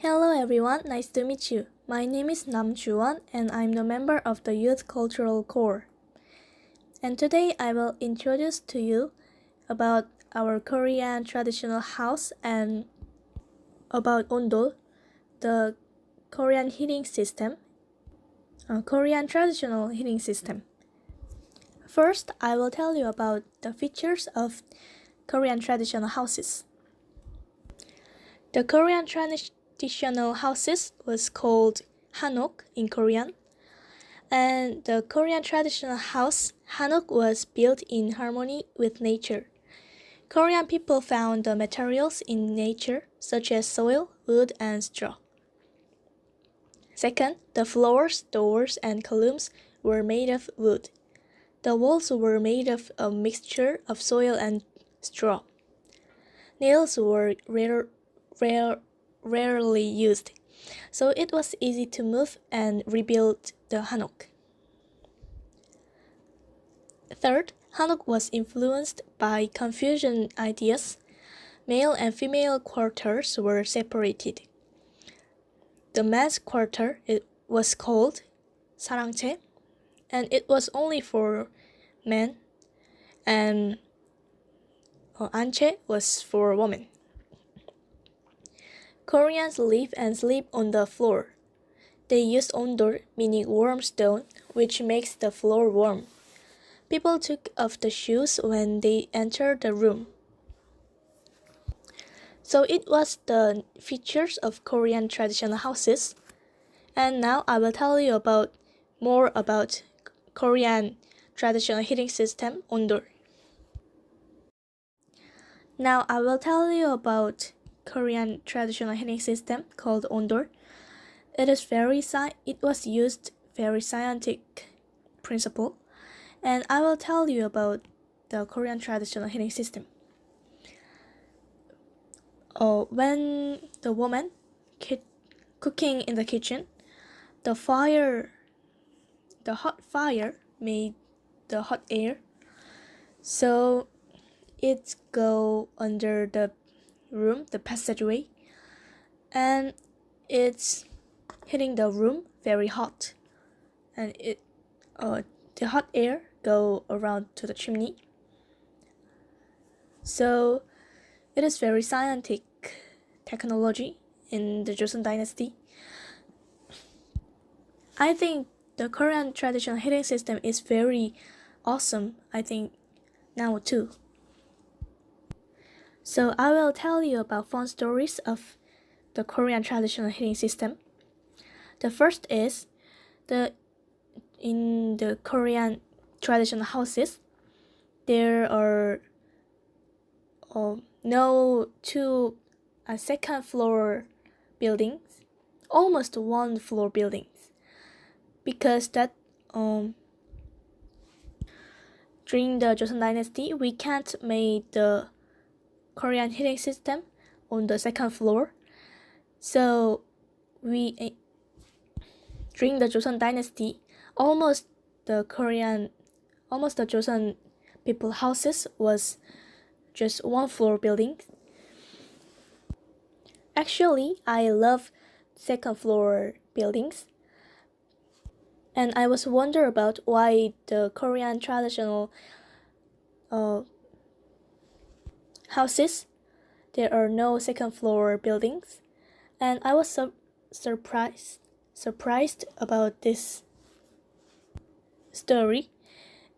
Hello everyone, nice to meet you. My name is Nam Juwon and I'm the member of the Youth Cultural Core. And today I will introduce to you about our Korean traditional house and about ondol, the Korean heating system, Korean traditional heating system. First, I will tell you about the features of Korean traditional houses. The Korean traditional houses was called hanok in Korean, and the Korean traditional house hanok was built in harmony with nature. Korean people found the materials in nature such as soil, wood, and straw. Second, the floors, doors, and columns were made of wood. The walls were made of a mixture of soil and straw. Nails were rarely used, so it was easy to move and rebuild the hanok. Third, hanok was influenced by Confucian ideas. Male and female quarters were separated. The men's quarter was called sarangche, and it was only for men, and anche was for women. Koreans live and sleep on the floor. They use ondol, meaning warm stone, which makes the floor warm. People took off the shoes when they entered the room. So it was the features of Korean traditional houses. And now I will tell you more about Korean traditional heating system, ondol. Now I will tell you about Korean traditional heating system called ondol. It was used very scientific principle, and I will tell you about the Korean traditional heating system. When the woman cooking in the kitchen, the hot fire made the hot air, so it go under the room, the passageway, and it's hitting the room very hot, and the hot air go around to the chimney. So it is very scientific technology in the Joseon dynasty. I think the Korean traditional heating system is very awesome, I think now too. So I will tell you about fun stories of the Korean traditional heating system. The first is in the Korean traditional houses, there are no second floor buildings, almost one floor buildings, because that during the Joseon dynasty we can't make the Korean heating system on the second floor, so during the Joseon dynasty almost the Joseon people houses was just one floor building. Actually, I love second floor buildings, and I was wonder about why the Korean traditional houses there are no second floor buildings, and I was surprised about this story.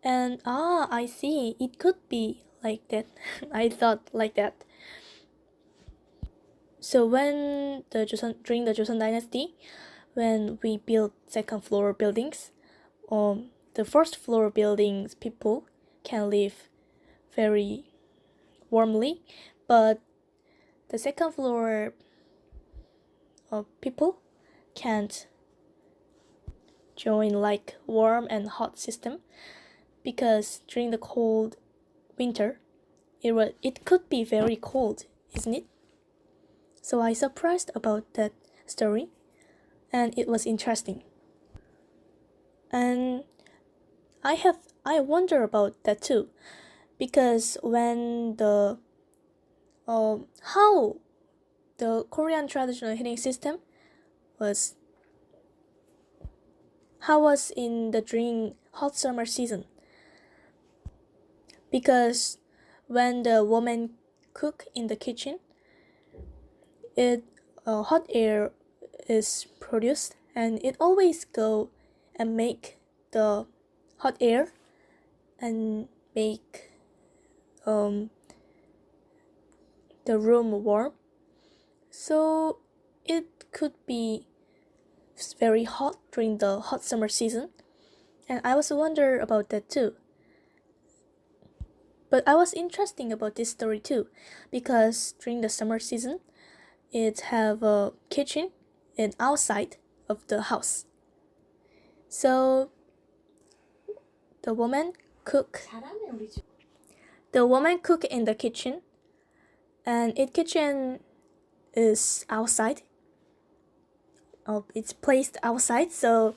And I see, it could be like that. I thought like that. So during the Joseon dynasty, when we built second floor buildings, the first floor buildings people can live very warmly, but the second floor people can't join like warm and hot system, because during the cold winter it could be very cold, isn't it? So I surprised about that story, and it was interesting. And I wonder about that too, because when how the Korean traditional heating system was how was in the during hot summer season. Because when the woman cook in the kitchen, hot air is produced, and it always go and make the hot air and make the room warm. So it could be very hot during the hot summer season, and I was wonder about that too. But I was interesting about this story too, because during the summer season, it have a kitchen and outside of the house. So the woman cook in the kitchen, and its kitchen is outside. It's placed outside, so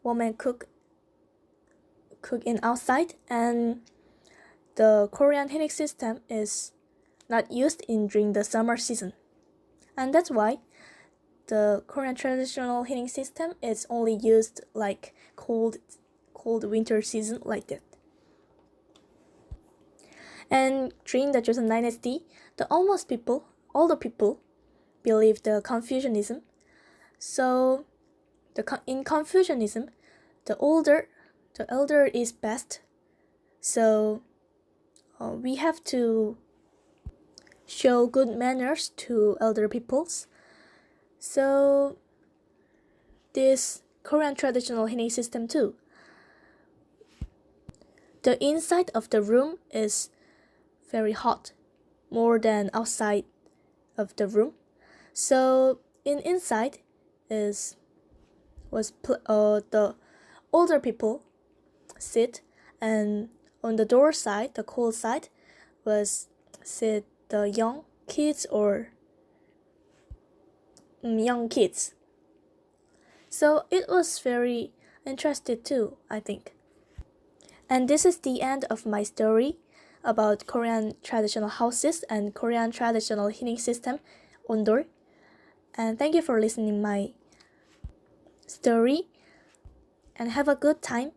woman cook in outside, and the Korean heating system is not used during the summer season, and that's why the Korean traditional heating system is only used like cold winter season like that. And during the Joseon Dynasty, all the people believe the Confucianism. So in Confucianism, the elder is best. So we have to show good manners to elder peoples. So this Korean traditional heating system too. The inside of the room is very hot, more than outside of the room. So inside the older people sit, and on the door side, the cold side, was sit the young kids or young kids. So it was very interesting too, I think. And this is the end of my story about Korean traditional houses and Korean traditional heating system Ondol. And thank you for listening my story, and have a good time.